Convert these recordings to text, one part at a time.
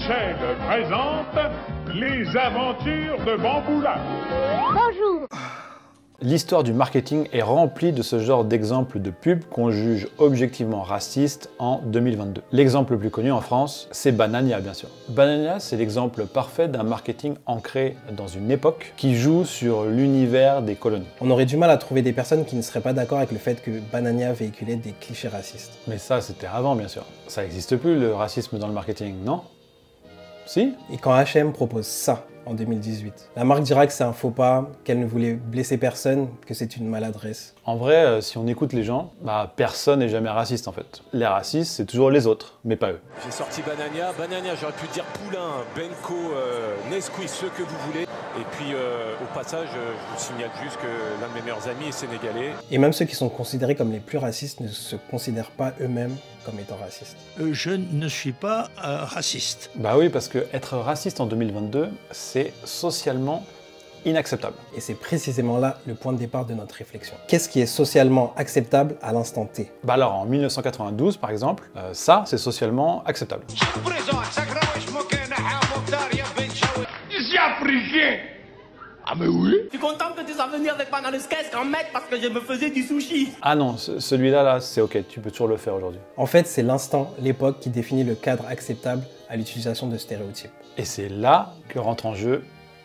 Michel présente les aventures de Bamboula. Bonjour. L'histoire du marketing est remplie de ce genre d'exemples de pubs qu'on juge objectivement racistes en 2022. L'exemple le plus connu en France, c'est Banania bien sûr. Banania, c'est l'exemple parfait d'un marketing ancré dans une époque qui joue sur l'univers des colonies. On aurait du mal à trouver des personnes qui ne seraient pas d'accord avec le fait que Banania véhiculait des clichés racistes. Mais ça, c'était avant bien sûr. Ça n'existe plus le racisme dans le marketing, non? Si? Et quand H&M propose ça en 2018, la marque dira que c'est un faux pas, qu'elle ne voulait blesser personne, que c'est une maladresse. En vrai, si on écoute les gens, personne n'est jamais raciste en fait. Les racistes, c'est toujours les autres, mais pas eux. J'ai sorti Banania, j'aurais pu dire Poulain, Benko, Nesquik, ce que vous voulez. Et puis au passage, je vous signale juste que l'un de mes meilleurs amis est sénégalais. Et même ceux qui sont considérés comme les plus racistes ne se considèrent pas eux-mêmes comme étant racistes. Je ne suis pas raciste. Bah oui, parce que être raciste en 2022, c'est socialement inacceptable. Et c'est précisément là le point de départ de notre réflexion. Qu'est-ce qui est socialement acceptable à l'instant T? Bah alors en 1992 par exemple, ça c'est socialement acceptable. Ah mais oui. Je suis content que tu sois venu avec moi dans le sketch en maître parce que je me faisais du sushi. Ah non, celui-là, c'est ok, tu peux toujours le faire aujourd'hui. En fait, c'est l'instant, l'époque qui définit le cadre acceptable à l'utilisation de stéréotypes. Et c'est là que rentre en jeu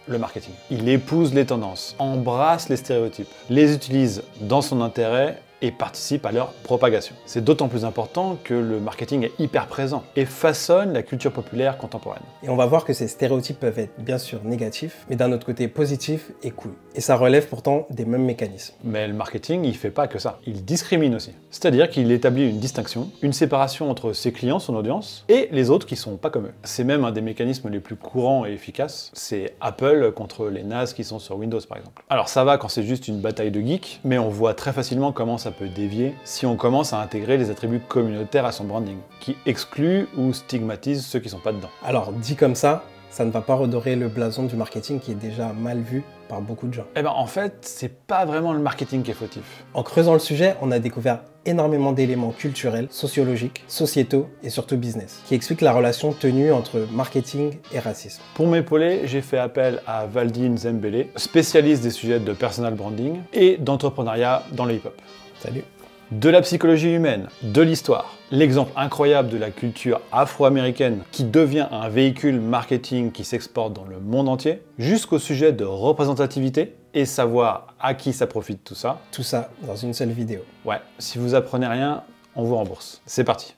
le marketing. Il épouse les tendances, embrasse les stéréotypes, les utilise dans son intérêt et participe à leur propagation. C'est d'autant plus important que le marketing est hyper présent et façonne la culture populaire contemporaine. Et on va voir que ces stéréotypes peuvent être bien sûr négatifs, mais d'un autre côté positifs et cool. Et ça relève pourtant des mêmes mécanismes. Mais le marketing, il fait pas que ça. Il discrimine aussi. C'est-à-dire qu'il établit une distinction, une séparation entre ses clients, son audience, et les autres qui sont pas comme eux. C'est même un des mécanismes les plus courants et efficaces. C'est Apple contre les nazes qui sont sur Windows par exemple. Alors ça va quand c'est juste une bataille de geeks, mais on voit très facilement comment ça peut dévier si on commence à intégrer les attributs communautaires à son branding, qui excluent ou stigmatisent ceux qui sont pas dedans. Alors dit comme ça ne va pas redorer le blason du marketing qui est déjà mal vu par beaucoup de gens. Eh ben en fait, c'est pas vraiment le marketing qui est fautif. En creusant le sujet, on a découvert énormément d'éléments culturels, sociologiques, sociétaux et surtout business, qui expliquent la relation tenue entre marketing et racisme. Pour m'épauler, j'ai fait appel à Valdine Zembele, spécialiste des sujets de personal branding et d'entrepreneuriat dans le hip-hop. Salut. De la psychologie humaine, de l'histoire, l'exemple incroyable de la culture afro-américaine qui devient un véhicule marketing qui s'exporte dans le monde entier, jusqu'au sujet de représentativité et savoir à qui ça profite tout ça. Tout ça dans une seule vidéo. Ouais, si vous apprenez rien, on vous rembourse. C'est parti.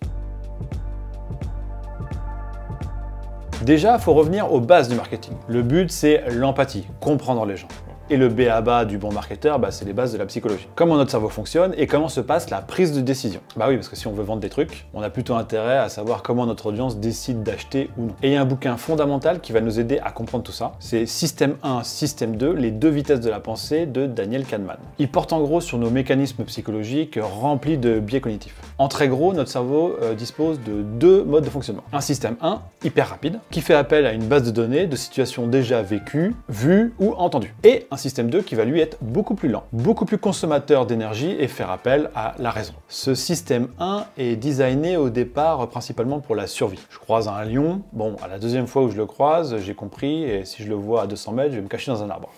Déjà, il faut revenir aux bases du marketing. Le but, c'est l'empathie, comprendre les gens. Et le b.a.-ba du bon marketeur, c'est les bases de la psychologie. Comment notre cerveau fonctionne et comment se passe la prise de décision. Bah oui, parce que si on veut vendre des trucs, on a plutôt intérêt à savoir comment notre audience décide d'acheter ou non. Et il y a un bouquin fondamental qui va nous aider à comprendre tout ça. C'est Système 1, Système 2, les deux vitesses de la pensée de Daniel Kahneman. Il porte en gros sur nos mécanismes psychologiques remplis de biais cognitifs. En très gros, notre cerveau dispose de deux modes de fonctionnement. Un système 1, hyper rapide, qui fait appel à une base de données de situations déjà vécues, vues ou entendues. Et un système 2 qui va lui être beaucoup plus lent, beaucoup plus consommateur d'énergie et faire appel à la raison. Ce système 1 est designé au départ principalement pour la survie. Je croise un lion, bon, à la deuxième fois où je le croise, j'ai compris, et si je le vois à 200 mètres, je vais me cacher dans un arbre.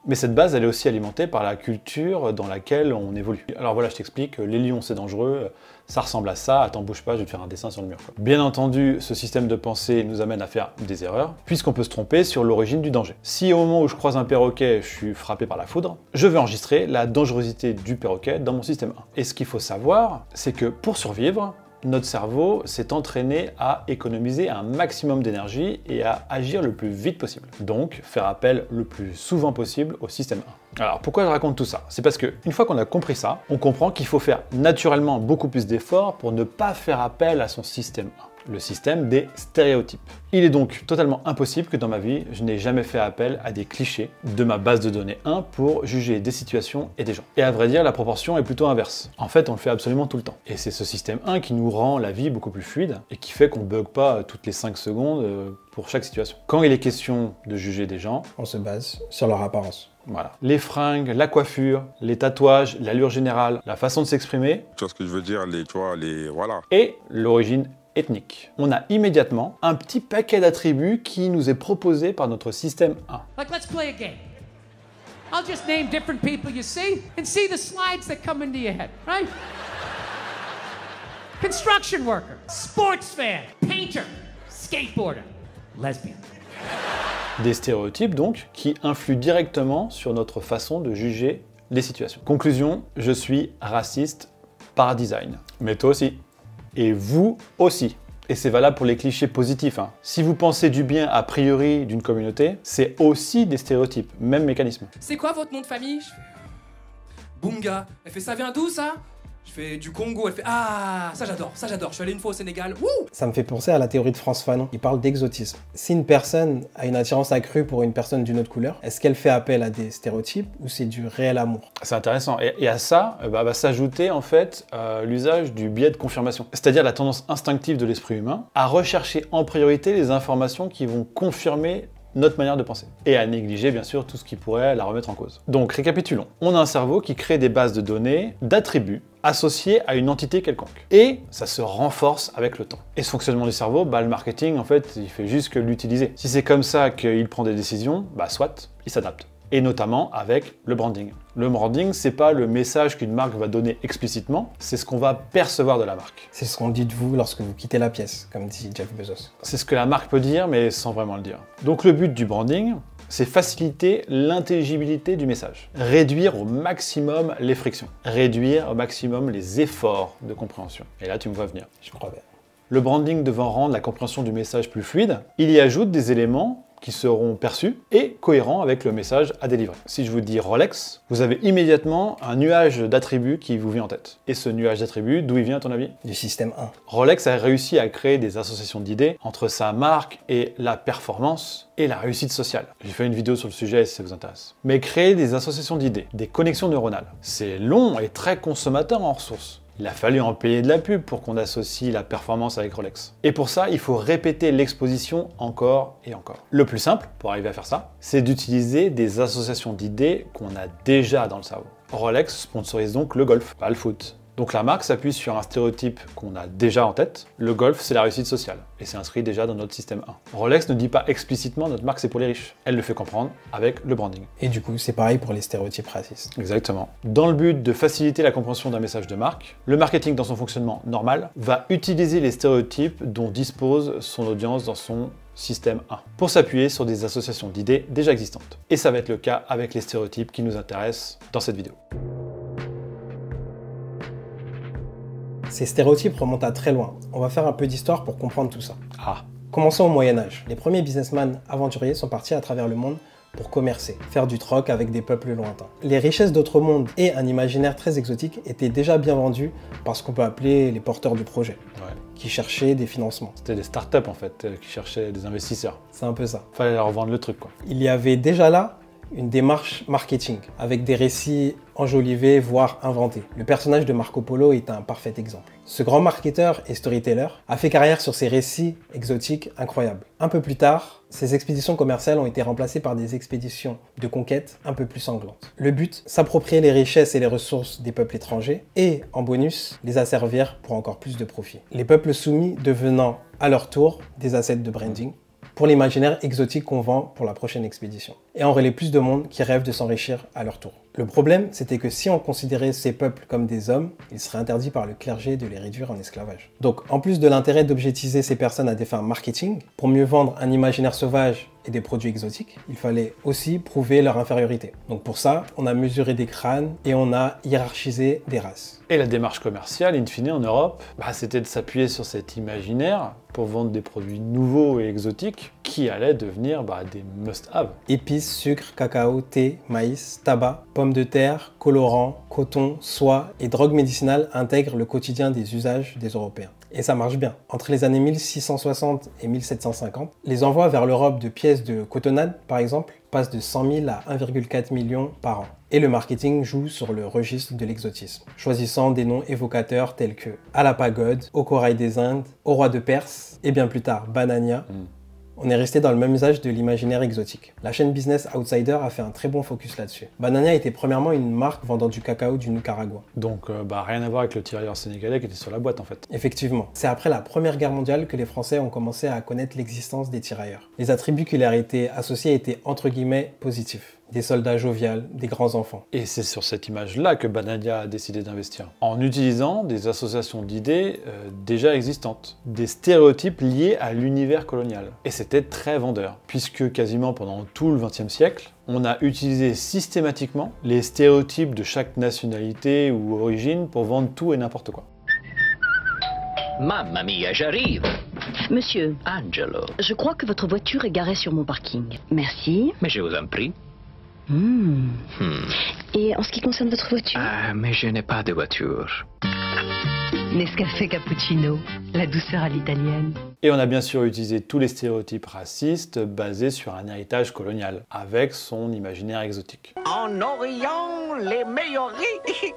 Mais cette base, elle est aussi alimentée par la culture dans laquelle on évolue. Alors voilà, je t'explique, les lions c'est dangereux, ça ressemble à ça, attends bouge pas, je vais te faire un dessin sur le mur. Bien entendu, ce système de pensée nous amène à faire des erreurs, puisqu'on peut se tromper sur l'origine du danger. Si au moment où je croise un perroquet, je suis frappé par la foudre, je vais enregistrer la dangerosité du perroquet dans mon système 1. Et ce qu'il faut savoir, c'est que pour survivre, notre cerveau s'est entraîné à économiser un maximum d'énergie et à agir le plus vite possible. Donc, faire appel le plus souvent possible au système 1. Alors, pourquoi je raconte tout ça? C'est parce que une fois qu'on a compris ça, on comprend qu'il faut faire naturellement beaucoup plus d'efforts pour ne pas faire appel à son système 1. Le système des stéréotypes. Il est donc totalement impossible que dans ma vie, je n'ai jamais fait appel à des clichés de ma base de données 1 pour juger des situations et des gens. Et à vrai dire, la proportion est plutôt inverse. En fait, on le fait absolument tout le temps. Et c'est ce système 1 qui nous rend la vie beaucoup plus fluide et qui fait qu'on bug pas toutes les 5 secondes pour chaque situation. Quand il est question de juger des gens, on se base sur leur apparence. Voilà. Les fringues, la coiffure, les tatouages, l'allure générale, la façon de s'exprimer. Tu vois ce que je veux dire, voilà. Et l'origine ethnique. On a immédiatement un petit paquet d'attributs qui nous est proposé par notre système 1. Like, let's play a game. I'll just name different people you see and see the slides that come into your head, right? Construction worker, sports fan, painter, skateboarder, lesbian. Des stéréotypes donc qui influent directement sur notre façon de juger les situations. Conclusion, je suis raciste par design. Mais toi aussi. Et vous aussi. Et c'est valable pour les clichés positifs. Hein. Si vous pensez du bien a priori d'une communauté, c'est aussi des stéréotypes, même mécanisme. C'est quoi votre nom de famille? Je fais... Bunga. Elle fait ça vient d'où ça? Je fais du Congo. Elle fait ah ça j'adore, ça j'adore. Je suis allé une fois au Sénégal. Wouh! Ça me fait penser à la théorie de Frantz Fanon. Il parle d'exotisme. Si une personne a une attirance accrue pour une personne d'une autre couleur, est-ce qu'elle fait appel à des stéréotypes ou c'est du réel amour? C'est intéressant. Et à ça, va s'ajouter en fait l'usage du biais de confirmation. C'est-à-dire la tendance instinctive de l'esprit humain à rechercher en priorité les informations qui vont confirmer notre manière de penser, et à négliger bien sûr tout ce qui pourrait la remettre en cause. Donc récapitulons, on a un cerveau qui crée des bases de données, d'attributs, associés à une entité quelconque. Et ça se renforce avec le temps. Et ce fonctionnement du cerveau, le marketing en fait, il fait juste que l'utiliser. Si c'est comme ça qu'il prend des décisions, soit, il s'adapte. Et notamment avec le branding. Le branding, c'est pas le message qu'une marque va donner explicitement, c'est ce qu'on va percevoir de la marque. C'est ce qu'on dit de vous lorsque vous quittez la pièce, comme dit Jeff Bezos. C'est ce que la marque peut dire, mais sans vraiment le dire. Donc le but du branding, c'est faciliter l'intelligibilité du message. Réduire au maximum les frictions. Réduire au maximum les efforts de compréhension. Et là, tu me vois venir. Je crois bien. Le branding devant rendre la compréhension du message plus fluide, il y ajoute des éléments qui seront perçus et cohérents avec le message à délivrer. Si je vous dis Rolex, vous avez immédiatement un nuage d'attributs qui vous vient en tête. Et ce nuage d'attributs, d'où il vient à ton avis? Du système 1. Rolex a réussi à créer des associations d'idées entre sa marque et la performance et la réussite sociale. J'ai fait une vidéo sur le sujet si ça vous intéresse. Mais créer des associations d'idées, des connexions neuronales, c'est long et très consommateur en ressources. Il a fallu en payer de la pub pour qu'on associe la performance avec Rolex. Et pour ça, il faut répéter l'exposition encore et encore. Le plus simple, pour arriver à faire ça, c'est d'utiliser des associations d'idées qu'on a déjà dans le cerveau. Rolex sponsorise donc le golf, pas le foot. Donc la marque s'appuie sur un stéréotype qu'on a déjà en tête. Le golf, c'est la réussite sociale. Et c'est inscrit déjà dans notre système 1. Rolex ne dit pas explicitement notre marque c'est pour les riches. Elle le fait comprendre avec le branding. Et du coup, c'est pareil pour les stéréotypes racistes. Exactement. Dans le but de faciliter la compréhension d'un message de marque, le marketing dans son fonctionnement normal va utiliser les stéréotypes dont dispose son audience dans son système 1, pour s'appuyer sur des associations d'idées déjà existantes. Et ça va être le cas avec les stéréotypes qui nous intéressent dans cette vidéo. Ces stéréotypes remontent à très loin. On va faire un peu d'histoire pour comprendre tout ça. Ah. Commençons au Moyen-Âge. Les premiers businessmen aventuriers sont partis à travers le monde pour commercer, faire du troc avec des peuples lointains. Les richesses d'autres mondes et un imaginaire très exotique étaient déjà bien vendus par ce qu'on peut appeler les porteurs de projets, qui cherchaient des financements. C'était des startups en fait, qui cherchaient des investisseurs. C'est un peu ça. Fallait leur vendre le truc quoi. Il y avait déjà là une démarche marketing, avec des récits enjolivés, voire inventés. Le personnage de Marco Polo est un parfait exemple. Ce grand marketeur et storyteller a fait carrière sur ses récits exotiques incroyables. Un peu plus tard, ces expéditions commerciales ont été remplacées par des expéditions de conquête un peu plus sanglantes. Le but, s'approprier les richesses et les ressources des peuples étrangers et, en bonus, les asservir pour encore plus de profit. Les peuples soumis devenant, à leur tour, des assets de branding, pour l'imaginaire exotique qu'on vend pour la prochaine expédition, et enrôler plus de monde qui rêvent de s'enrichir à leur tour. Le problème, c'était que si on considérait ces peuples comme des hommes, il serait interdit par le clergé de les réduire en esclavage. Donc, en plus de l'intérêt d'objectiviser ces personnes à des fins marketing, pour mieux vendre un imaginaire sauvage et des produits exotiques, il fallait aussi prouver leur infériorité. Donc pour ça, on a mesuré des crânes et on a hiérarchisé des races. Et la démarche commerciale, in fine, en Europe, c'était de s'appuyer sur cet imaginaire pour vendre des produits nouveaux et exotiques qui allaient devenir des must-have. Épices, sucre, cacao, thé, maïs, tabac, pommes de terre, colorants, coton, soie et drogues médicinales intègrent le quotidien des usages des Européens. Et ça marche bien. Entre les années 1660 et 1750, les envois vers l'Europe de pièces de cotonnade, par exemple, passent de 100 000 à 1,4 million par an. Et le marketing joue sur le registre de l'exotisme, choisissant des noms évocateurs tels que à la pagode, au corail des Indes, au roi de Perse, et bien plus tard Banania. On est resté dans le même usage de l'imaginaire exotique. La chaîne Business Outsider a fait un très bon focus là-dessus. Banania était premièrement une marque vendant du cacao du Nicaragua. Donc rien à voir avec le tirailleur sénégalais qui était sur la boîte en fait. Effectivement, c'est après la Première Guerre mondiale que les Français ont commencé à connaître l'existence des tirailleurs. Les attributs qui leur étaient associés étaient entre guillemets positifs. Des soldats joviales, des grands enfants. Et c'est sur cette image-là que Banania a décidé d'investir, en utilisant des associations d'idées déjà existantes, des stéréotypes liés à l'univers colonial. Et c'était très vendeur, puisque quasiment pendant tout le XXe siècle, on a utilisé systématiquement les stéréotypes de chaque nationalité ou origine pour vendre tout et n'importe quoi. Mamma mia, j'arrive. Monsieur, Angelo. je crois que votre voiture est garée sur mon parking. Merci. Mais je vous en prie. Et en ce qui concerne votre voiture? Ah, mais je n'ai pas de voiture. Nescafé cappuccino, la douceur à l'italienne. Et on a bien sûr utilisé tous les stéréotypes racistes basés sur un héritage colonial, avec son imaginaire exotique. En Orient, les meilleurs riz.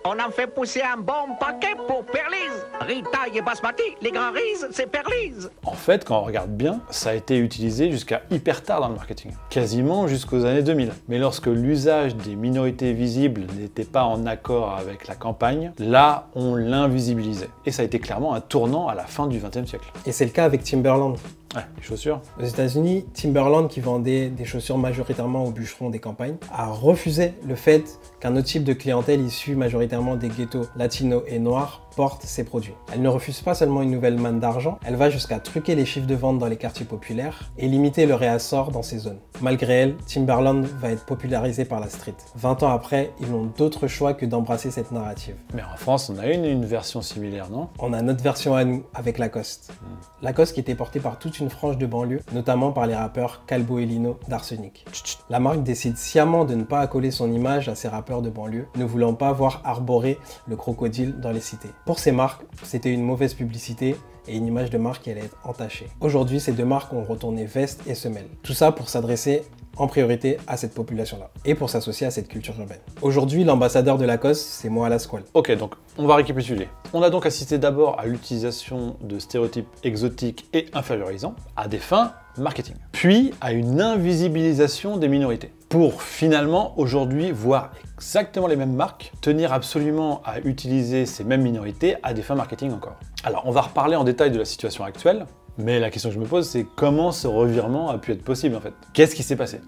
On en fait pousser un bon paquet pour Perlise. Riz taille et basmati, les grands riz, c'est Perlise. En fait, quand on regarde bien, ça a été utilisé jusqu'à hyper tard dans le marketing, quasiment jusqu'aux années 2000. Mais lorsque l'usage des minorités visibles n'était pas en accord avec la campagne, là, on l'invisibilisait. Et ça a été clairement un tournant à la fin du XXe siècle. Et c'est le cas avec Timberland. Ouais, les chaussures. Aux États-Unis, Timberland, qui vendait des chaussures majoritairement aux bûcherons des campagnes, a refusé le fait qu'un autre type de clientèle issue majoritairement des ghettos latinos et noirs porte ses produits. Elle ne refuse pas seulement une nouvelle manne d'argent, elle va jusqu'à truquer les chiffres de vente dans les quartiers populaires et limiter le réassort dans ces zones. Malgré elle, Timberland va être popularisé par la street. 20 ans après, ils n'ont d'autre choix que d'embrasser cette narrative. Mais en France, on a une version similaire, non? On a notre version à nous, avec Lacoste. Lacoste qui était porté par toute une frange de banlieue, notamment par les rappeurs Calbo et Lino d'Arsenic. La marque décide sciemment de ne pas accoler son image à ces rappeurs de banlieue, ne voulant pas voir arborer le crocodile dans les cités. Pour ces marques, c'était une mauvaise publicité et une image de marque qui allait être entachée. Aujourd'hui, ces deux marques ont retourné veste et semelle. Tout ça pour s'adresser en priorité à cette population-là et pour s'associer à cette culture urbaine. Aujourd'hui, l'ambassadeur de Lacoste, c'est moi, La Squale. Ok, donc on va récapituler. On a donc assisté d'abord à l'utilisation de stéréotypes exotiques et infériorisants à des fins marketing, puis à une invisibilisation des minorités, pour finalement aujourd'hui voir exactement les mêmes marques tenir absolument à utiliser ces mêmes minorités à des fins marketing encore. Alors on va reparler en détail de la situation actuelle, mais la question que je me pose c'est comment ce revirement a pu être possible en fait? Qu'est-ce qui s'est passé?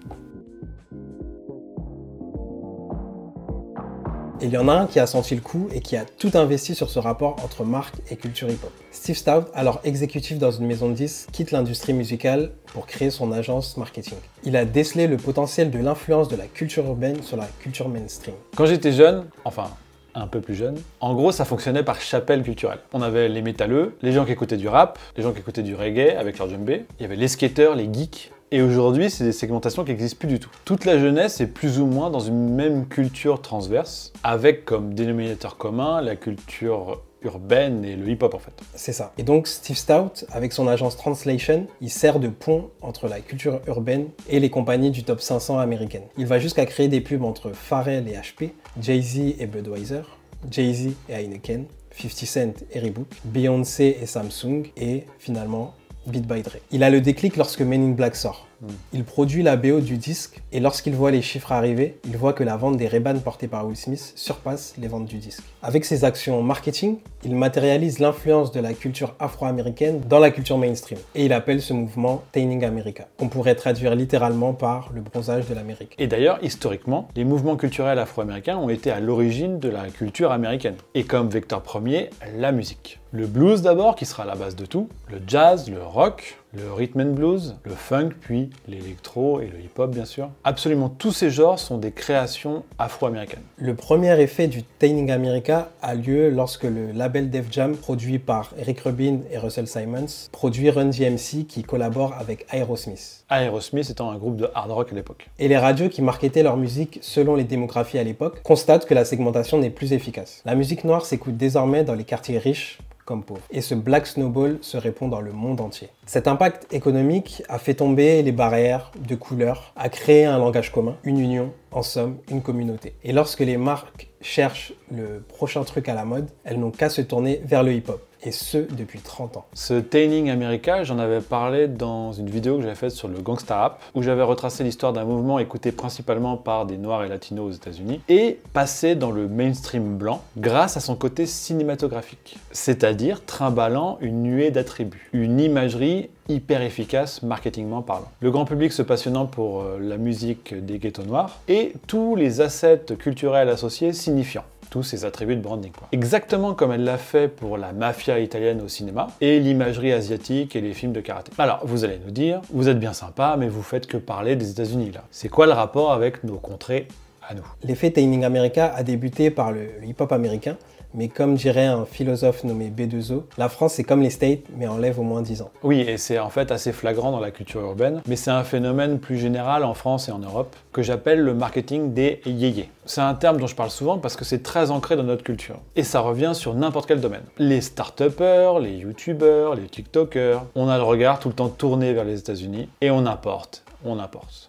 Et il y en a un qui a senti le coup et qui a tout investi sur ce rapport entre marque et culture hip-hop. Steve Stout, alors exécutif dans une maison de disques, quitte l'industrie musicale pour créer son agence marketing. Il a décelé le potentiel de l'influence de la culture urbaine sur la culture mainstream. Quand j'étais jeune, enfin un peu plus jeune, en gros ça fonctionnait par chapelle culturelle. On avait les métalleux, les gens qui écoutaient du rap, les gens qui écoutaient du reggae avec leur djembé, il y avait les skateurs, les geeks. Et aujourd'hui, c'est des segmentations qui n'existent plus du tout. Toute la jeunesse est plus ou moins dans une même culture transverse, avec comme dénominateur commun la culture urbaine et le hip-hop en fait. C'est ça. Et donc Steve Stout, avec son agence Translation, il sert de pont entre la culture urbaine et les compagnies du top 500 américaines. Il va jusqu'à créer des pubs entre Pharrell et HP, Jay-Z et Budweiser, Jay-Z et Heineken, 50 Cent et Reebok, Beyoncé et Samsung, et finalement Beat by Dre. Il a le déclic lorsque Men in Black sort. Il produit la BO du disque et lorsqu'il voit les chiffres arriver, il voit que la vente des Ray-Ban portées par Will Smith surpasse les ventes du disque. Avec ses actions marketing, il matérialise l'influence de la culture afro-américaine dans la culture mainstream. Et il appelle ce mouvement Tanning America, qu'on pourrait traduire littéralement par le bronzage de l'Amérique. Et d'ailleurs, historiquement, les mouvements culturels afro-américains ont été à l'origine de la culture américaine. Et comme vecteur premier, la musique. Le blues d'abord, qui sera à la base de tout, le jazz, le rock, le rhythm and blues, le funk, puis l'électro et le hip-hop bien sûr. Absolument tous ces genres sont des créations afro-américaines. Le premier effet du Tanning America a lieu lorsque le label Def Jam, produit par Eric Rubin et Russell Simons, produit Run DMC qui collabore avec Aerosmith. Aerosmith étant un groupe de hard rock à l'époque. Et les radios qui marketaient leur musique selon les démographies à l'époque constatent que la segmentation n'est plus efficace. La musique noire s'écoute désormais dans les quartiers riches comme pauvres. Et ce Black Snowball se répand dans le monde entier. Cet impact économique a fait tomber les barrières de couleurs, a créé un langage commun, une union, en somme, une communauté. Et lorsque les marques cherchent le prochain truc à la mode, elles n'ont qu'à se tourner vers le hip-hop. et ce depuis 30 ans. Ce Tanning America, j'en avais parlé dans une vidéo que j'avais faite sur le gangsta rap, où j'avais retracé l'histoire d'un mouvement écouté principalement par des Noirs et Latinos aux États-Unis, et passé dans le mainstream blanc grâce à son côté cinématographique, c'est-à-dire trimballant une nuée d'attributs, une imagerie hyper efficace marketingment parlant. Le grand public se passionnant pour la musique des ghettos noirs et tous les assets culturels associés signifiants. Tous ces attributs de branding, quoi. Exactement comme elle l'a fait pour la mafia italienne au cinéma et l'imagerie asiatique et les films de karaté. Alors, vous allez nous dire, vous êtes bien sympa, mais vous faites que parler des États-Unis là. C'est quoi le rapport avec nos contrées à nous? L'effet Tanning America a débuté par le hip-hop américain, mais comme dirait un philosophe nommé B2O, la France c'est comme les States, mais enlève au moins 10 ans. Oui, et c'est en fait assez flagrant dans la culture urbaine, mais c'est un phénomène plus général en France et en Europe, que j'appelle le marketing des yéyés. C'est un terme dont je parle souvent parce que c'est très ancré dans notre culture. Et ça revient sur n'importe quel domaine. Les start-upers, les youtubeurs, les tiktokers, on a le regard tout le temps tourné vers les États-Unis et on importe.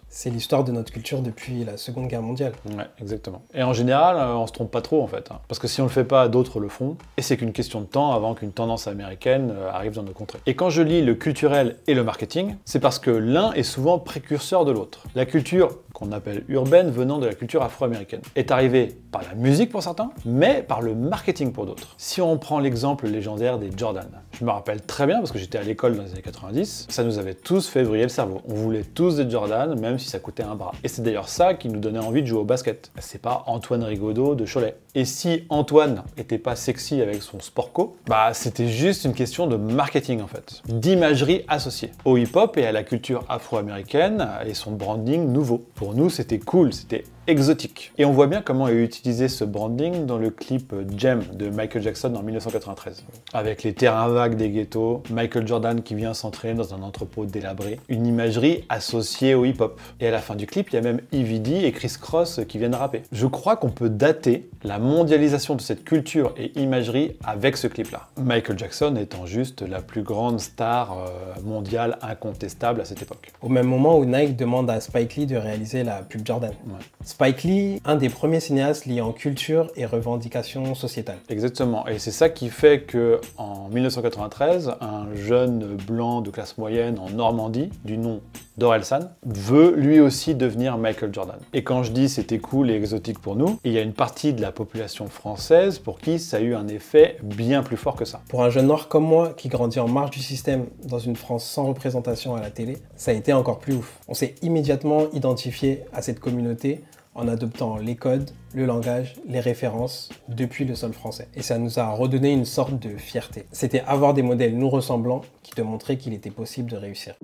C'est l'histoire de notre culture depuis la Seconde Guerre mondiale. Ouais, exactement. Et en général, on se trompe pas trop en fait. Parce que si on le fait pas, d'autres le font. Et c'est qu'une question de temps avant qu'une tendance américaine arrive dans nos contrées. Et quand je lis le culturel et le marketing, c'est parce que l'un est souvent précurseur de l'autre. La culture qu'on appelle urbaine venant de la culture afro-américaine est arrivée par la musique pour certains, mais par le marketing pour d'autres. Si on prend l'exemple légendaire des Jordan, je me rappelle très bien parce que j'étais à l'école dans les années 90, ça nous avait tous fait vriller le cerveau. On voulait tous des Jordan, même si ça coûtait un bras. Et c'est d'ailleurs ça qui nous donnait envie de jouer au basket. C'est pas Antoine Rigaudot de Cholet. Et si Antoine était pas sexy avec son Sportco, bah c'était juste une question de marketing en fait, d'imagerie associée au hip-hop et à la culture afro-américaine et son branding nouveau. Pour nous, c'était cool, c'était exotique. Et on voit bien comment est utilisé ce branding dans le clip Gem de Michael Jackson en 1993. Avec les terrains vagues des ghettos, Michael Jordan qui vient s'entraîner dans un entrepôt délabré, une imagerie associée au hip-hop. Et à la fin du clip, il y a même EVD et Chris Cross qui viennent rapper. Je crois qu'on peut dater la mondialisation de cette culture et imagerie avec ce clip-là. Michael Jackson étant juste la plus grande star mondiale incontestable à cette époque. Au même moment où Nike demande à Spike Lee de réaliser la pub Jordan. Ouais. Spike Lee, un des premiers cinéastes liant culture et revendication sociétale. Exactement, et c'est ça qui fait que en 1993, un jeune blanc de classe moyenne en Normandie, du nom d'Orelsan, veut lui aussi devenir Michael Jordan. Et quand je dis c'était cool et exotique pour nous, il y a une partie de la population française pour qui ça a eu un effet bien plus fort que ça. Pour un jeune noir comme moi, qui grandit en marge du système dans une France sans représentation à la télé, ça a été encore plus ouf. On s'est immédiatement identifié à cette communauté en adoptant les codes, le langage, les références depuis le sol français. Et ça nous a redonné une sorte de fierté. C'était avoir des modèles nous ressemblant qui te montraient qu'il était possible de réussir.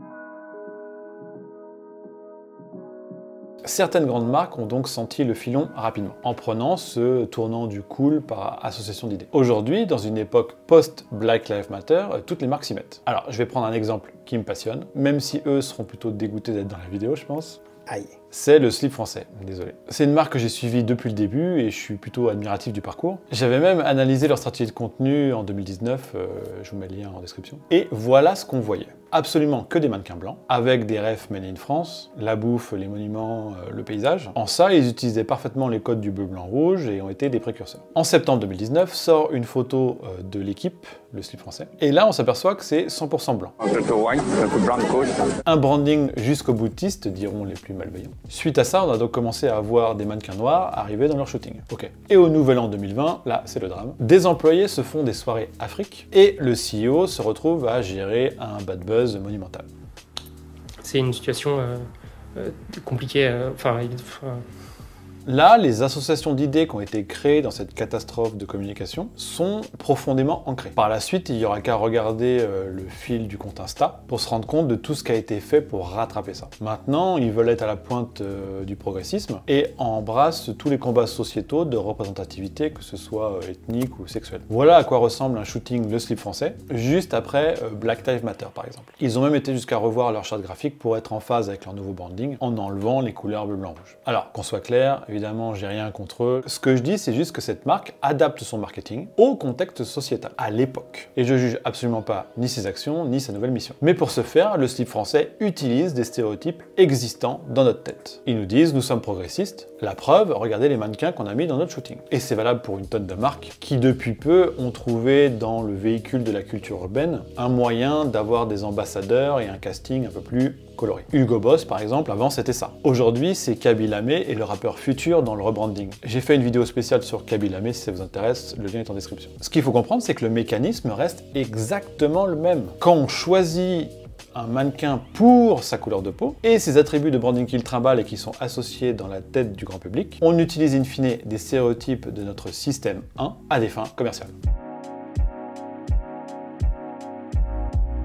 Certaines grandes marques ont donc senti le filon rapidement, en prenant ce tournant du cool par association d'idées. Aujourd'hui, dans une époque post-Black Lives Matter, toutes les marques s'y mettent. Alors, je vais prendre un exemple qui me passionne, même si eux seront plutôt dégoûtés d'être dans la vidéo, je pense. Aïe. C'est le slip français, désolé. C'est une marque que j'ai suivie depuis le début et je suis plutôt admiratif du parcours. J'avais même analysé leur stratégie de contenu en 2019, je vous mets le lien en description. Et voilà ce qu'on voyait. Absolument que des mannequins blancs, avec des refs made in France, la bouffe, les monuments, le paysage. En ça, ils utilisaient parfaitement les codes du bleu, blanc, rouge et ont été des précurseurs. En septembre 2019, sort une photo de l'équipe, le slip français. Et là, on s'aperçoit que c'est 100% blanc. Un branding jusqu'au boutiste, diront les plus malveillants. Suite à ça, on a donc commencé à voir des mannequins noirs arriver dans leur shooting. Ok. Et au nouvel an 2020, là, c'est le drame. Des employés se font des soirées Afrique et le CEO se retrouve à gérer un bad buzz monumental. C'est une situation compliquée. Là, les associations d'idées qui ont été créées dans cette catastrophe de communication sont profondément ancrées. Par la suite, il n'y aura qu'à regarder le fil du compte Insta pour se rendre compte de tout ce qui a été fait pour rattraper ça. Maintenant, ils veulent être à la pointe du progressisme et embrassent tous les combats sociétaux de représentativité, que ce soit ethnique ou sexuel. Voilà à quoi ressemble un shooting Le Slip Français, juste après Black Lives Matter par exemple. Ils ont même été jusqu'à revoir leur charte graphique pour être en phase avec leur nouveau branding en enlevant les couleurs bleu, blanc, rouge. Alors, qu'on soit clair, évidemment, j'ai rien contre eux. Ce que je dis, c'est juste que cette marque adapte son marketing au contexte sociétal, à l'époque. Et je juge absolument pas ni ses actions, ni sa nouvelle mission. Mais pour ce faire, le slip français utilise des stéréotypes existants dans notre tête. Ils nous disent, nous sommes progressistes, La preuve, regardez les mannequins qu'on a mis dans notre shooting. Et c'est valable pour une tonne de marques qui depuis peu ont trouvé dans le véhicule de la culture urbaine un moyen d'avoir des ambassadeurs et un casting un peu plus coloré. Hugo Boss par exemple, avant c'était ça. Aujourd'hui c'est Kaby Lame et le rappeur Future dans le rebranding. J'ai fait une vidéo spéciale sur Kaby Lame si ça vous intéresse, le lien est en description. Ce qu'il faut comprendre c'est que le mécanisme reste exactement le même. Quand on choisit un mannequin pour sa couleur de peau et ses attributs de branding qu'il trimballe et qui sont associés dans la tête du grand public, on utilise in fine des stéréotypes de notre système 1 à des fins commerciales.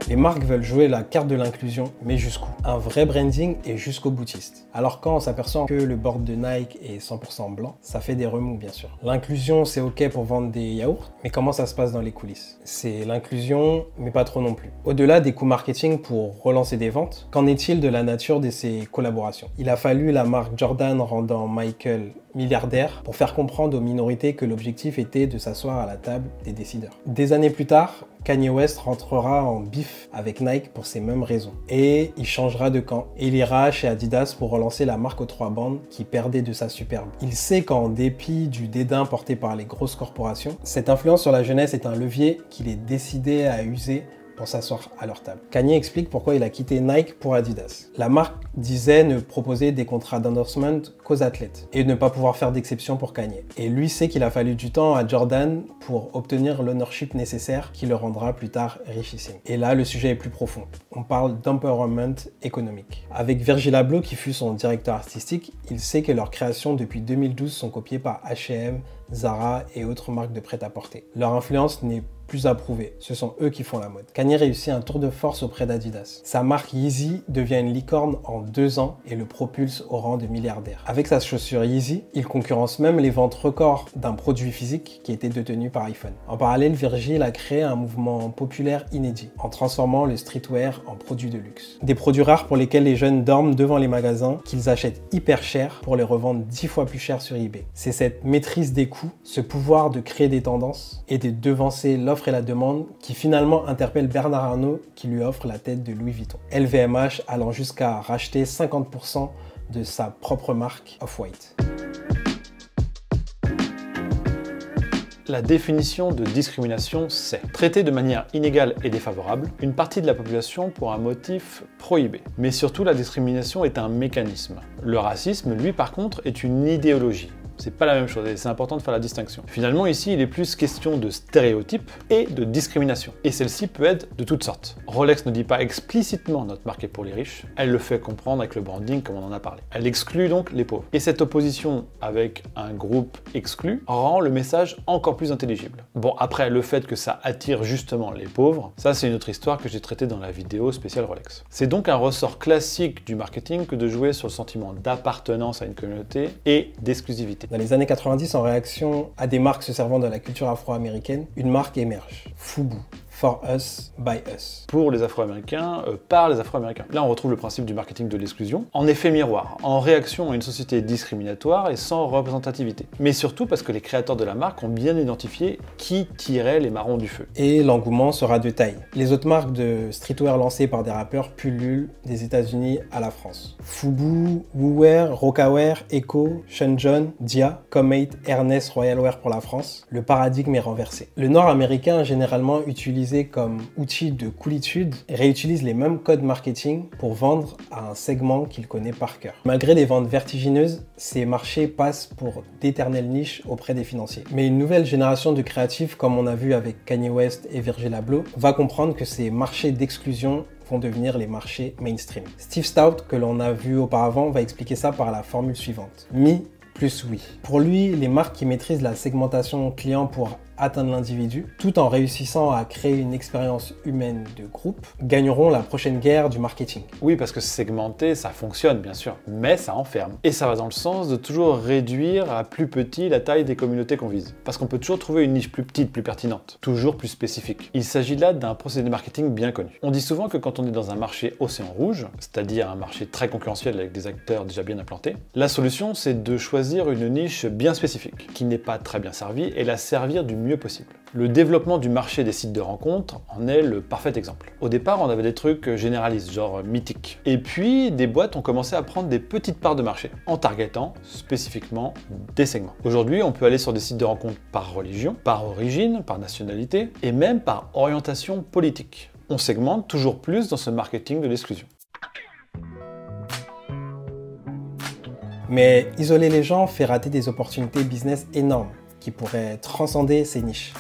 Les marques veulent jouer la carte de l'inclusion, mais jusqu'où? Un vrai branding et jusqu'au boutiste. Alors quand on s'aperçoit que le board de Nike est 100% blanc, ça fait des remous bien sûr. L'inclusion c'est ok pour vendre des yaourts, mais comment ça se passe dans les coulisses? C'est l'inclusion, mais pas trop non plus. Au-delà des coûts marketing pour relancer des ventes, qu'en est-il de la nature de ces collaborations? Il a fallu la marque Jordan rendant Michael milliardaire pour faire comprendre aux minorités que l'objectif était de s'asseoir à la table des décideurs. Des années plus tard, Kanye West rentrera en bif avec Nike pour ces mêmes raisons. Et il changera de camp. Et il ira chez Adidas pour relancer la marque aux 3 bandes qui perdait de sa superbe. Il sait qu'en dépit du dédain porté par les grosses corporations, cette influence sur la jeunesse est un levier qu'il est décidé à user pour s'asseoir à leur table. Kanye explique pourquoi il a quitté Nike pour Adidas. La marque disait ne proposer des contrats d'endorsement qu'aux athlètes et ne pas pouvoir faire d'exception pour Kanye. Et lui sait qu'il a fallu du temps à Jordan pour obtenir l'ownership nécessaire qui le rendra plus tard richissime. Et là, le sujet est plus profond. On parle d'empowerment économique. Avec Virgil Abloh qui fut son directeur artistique, il sait que leurs créations depuis 2012 sont copiées par H&M, Zara et autres marques de prêt-à-porter. Leur influence n'est plus approuvée, ce sont eux qui font la mode. Kanye réussit un tour de force auprès d'Adidas. Sa marque Yeezy devient une licorne en 2 ans et le propulse au rang de milliardaire. Avec sa chaussure Yeezy, il concurrence même les ventes records d'un produit physique qui était détenu par iPhone. En parallèle, Virgil a créé un mouvement populaire inédit en transformant le streetwear en produit de luxe. Des produits rares pour lesquels les jeunes dorment devant les magasins qu'ils achètent hyper cher pour les revendre 10 fois plus cher sur eBay. C'est cette maîtrise des coûts, ce pouvoir de créer des tendances et de devancer l'offre et la demande qui finalement interpelle Bernard Arnault qui lui offre la tête de Louis Vuitton. LVMH allant jusqu'à racheter 50% de sa propre marque Off-White. La définition de discrimination, c'est traiter de manière inégale et défavorable une partie de la population pour un motif prohibé. Mais surtout, la discrimination est un mécanisme. Le racisme, lui, par contre, est une idéologie. C'est pas la même chose et c'est important de faire la distinction. Finalement, ici, il est plus question de stéréotypes et de discrimination. Et celle-ci peut être de toutes sortes. Rolex ne dit pas explicitement notre marque est pour les riches, elle le fait comprendre avec le branding comme on en a parlé. Elle exclut donc les pauvres. Et cette opposition avec un groupe exclu rend le message encore plus intelligible. Bon, après, le fait que ça attire justement les pauvres, ça c'est une autre histoire que j'ai traitée dans la vidéo spéciale Rolex. C'est donc un ressort classique du marketing que de jouer sur le sentiment d'appartenance à une communauté et d'exclusivité. Dans les années 90, en réaction à des marques se servant de la culture afro-américaine, une marque émerge, Fubu. For us, by us. Pour les Afro-Américains, par les Afro-Américains. Là, on retrouve le principe du marketing de l'exclusion, en effet miroir, en réaction à une société discriminatoire et sans représentativité. Mais surtout parce que les créateurs de la marque ont bien identifié qui tirait les marrons du feu. Et l'engouement sera de taille. Les autres marques de streetwear lancées par des rappeurs pullulent des États-Unis à la France. Fubu, Woowear, Rocawear, Echo, Sean John, Dia, Comate, Ernest, Royalwear pour la France. Le paradigme est renversé. Le Nord-Américain, généralement utilisé comme outil de coolitude, réutilise les mêmes codes marketing pour vendre à un segment qu'il connaît par cœur. Malgré des ventes vertigineuses, ces marchés passent pour d'éternelles niches auprès des financiers. Mais une nouvelle génération de créatifs, comme on a vu avec Kanye West et Virgil Abloh, va comprendre que ces marchés d'exclusion vont devenir les marchés mainstream. Steve Stout, que l'on a vu auparavant, va expliquer ça par la formule suivante. Me plus oui. Pour lui, les marques qui maîtrisent la segmentation client pour atteindre l'individu, tout en réussissant à créer une expérience humaine de groupe, gagneront la prochaine guerre du marketing. Oui, parce que segmenter, ça fonctionne bien sûr, mais ça enferme. Et ça va dans le sens de toujours réduire à plus petit la taille des communautés qu'on vise. Parce qu'on peut toujours trouver une niche plus petite, plus pertinente, toujours plus spécifique. Il s'agit là d'un procédé marketing bien connu. On dit souvent que quand on est dans un marché océan rouge, c'est-à-dire un marché très concurrentiel avec des acteurs déjà bien implantés, la solution c'est de choisir une niche bien spécifique, qui n'est pas très bien servie, et la servir du mieux mieux possible. Le développement du marché des sites de rencontres en est le parfait exemple. Au départ, on avait des trucs généralistes, genre mythiques. Et puis, des boîtes ont commencé à prendre des petites parts de marché, en targetant spécifiquement des segments. Aujourd'hui, on peut aller sur des sites de rencontres par religion, par origine, par nationalité, et même par orientation politique. On segmente toujours plus dans ce marketing de l'exclusion. Mais isoler les gens fait rater des opportunités business énormes qui pourraient transcender ces niches.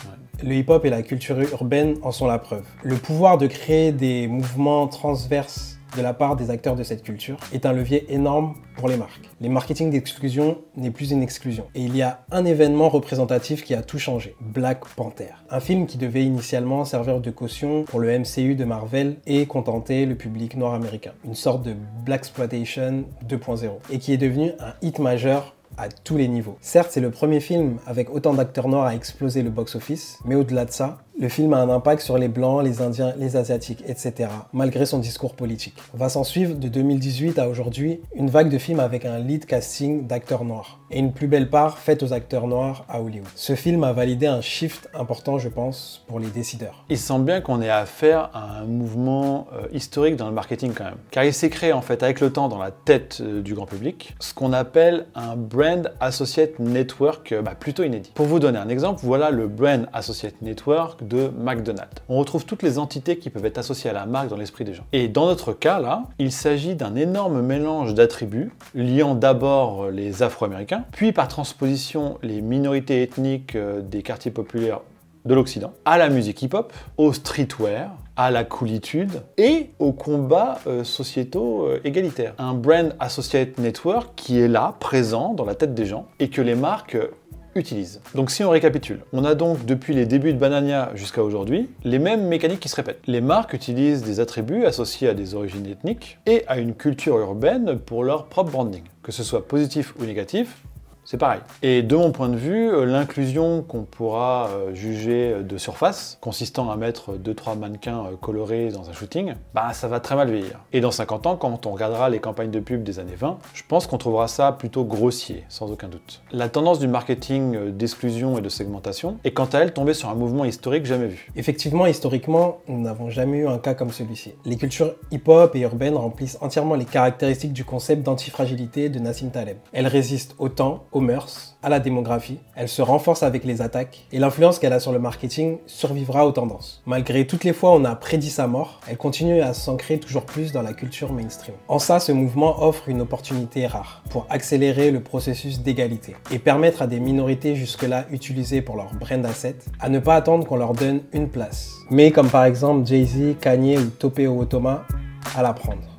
Le hip-hop et la culture urbaine en sont la preuve. Le pouvoir de créer des mouvements transverses de la part des acteurs de cette culture est un levier énorme pour les marques. Les marketing d'exclusion n'est plus une exclusion. Et il y a un événement représentatif qui a tout changé, Black Panther. Un film qui devait initialement servir de caution pour le MCU de Marvel et contenter le public noir américain. Une sorte de Blaxploitation 2.0. Et qui est devenu un hit majeur à tous les niveaux. Certes, c'est le premier film avec autant d'acteurs noirs à exploser le box-office, mais au-delà de ça, le film a un impact sur les Blancs, les Indiens, les Asiatiques, etc., malgré son discours politique. Va s'en suivre de 2018 à aujourd'hui une vague de films avec un lead casting d'acteurs noirs, et une plus belle part faite aux acteurs noirs à Hollywood. Ce film a validé un shift important, je pense, pour les décideurs. Il semble bien qu'on ait affaire à un mouvement historique dans le marketing quand même, car il s'est créé en fait avec le temps dans la tête du grand public, ce qu'on appelle un Brand Associate Network plutôt inédit. Pour vous donner un exemple, voilà le Brand Associate Network de McDonald's. On retrouve toutes les entités qui peuvent être associées à la marque dans l'esprit des gens. Et dans notre cas là, il s'agit d'un énorme mélange d'attributs liant d'abord les Afro-Américains, puis par transposition les minorités ethniques des quartiers populaires de l'Occident, à la musique hip-hop, au streetwear, à la coolitude et aux combats sociétaux égalitaires. Un Brand Associate Network qui est là, présent dans la tête des gens et que les marques utilisent. Donc si on récapitule, on a donc depuis les débuts de Banania jusqu'à aujourd'hui les mêmes mécaniques qui se répètent. Les marques utilisent des attributs associés à des origines ethniques et à une culture urbaine pour leur propre branding. Que ce soit positif ou négatif, c'est pareil. Et de mon point de vue, l'inclusion qu'on pourra juger de surface, consistant à mettre 2-3 mannequins colorés dans un shooting, ça va très mal vieillir. Et dans 50 ans, quand on regardera les campagnes de pub des années 20, je pense qu'on trouvera ça plutôt grossier, sans aucun doute. La tendance du marketing d'exclusion et de segmentation est quant à elle tombée sur un mouvement historique jamais vu. Effectivement, historiquement, nous n'avons jamais eu un cas comme celui-ci. Les cultures hip-hop et urbaines remplissent entièrement les caractéristiques du concept d'antifragilité de Nassim Taleb. Elles résistent au temps, aux mœurs, à la démographie, elle se renforce avec les attaques et l'influence qu'elle a sur le marketing survivra aux tendances. Malgré toutes les fois où on a prédit sa mort, elle continue à s'ancrer toujours plus dans la culture mainstream. En ça, ce mouvement offre une opportunité rare pour accélérer le processus d'égalité et permettre à des minorités jusque-là utilisées pour leur brand asset à ne pas attendre qu'on leur donne une place. Mais comme par exemple Jay-Z, Kanye ou Topeo Otoma, à la prendre.